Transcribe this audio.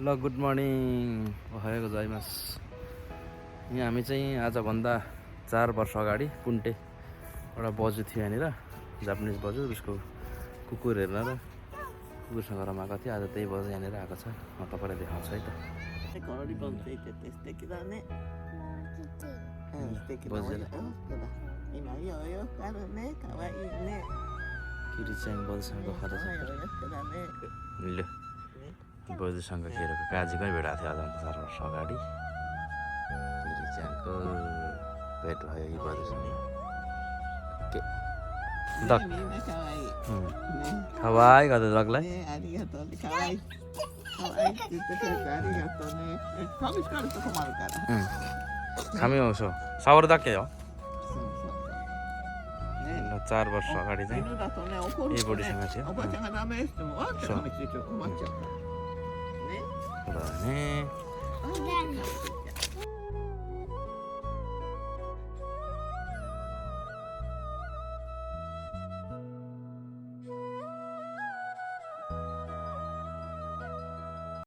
ल good morning Ohio गोजाइमास। यहाँ हामी चाहिँ आजभन्दा 4 वर्ष अगाडि पुन्टे एउटा बजु थियो यहाँनिर, जापानिज बजु, उसको कुकुर हेर्न र कुकुरसँग रमाएको थियो। आज त्यही बजु यहाँनिर आएको छ, म तपाईँलाई देखाउँछु है त। किरिच्याङ बजुसँग खाँदैछ। ल बजुसँग खेलेको काजीकै भेटाएको थियो आजभन्दा 4 वर्ष अगाडि। किरिच्याङको भेट भयो यी बजुसँग। के डक खवाई गर्दै डकलाई। खामी आउँछ सावर दाके हो। 4 वर्ष अगाडि चाहिँ यही बडीसँग थियो।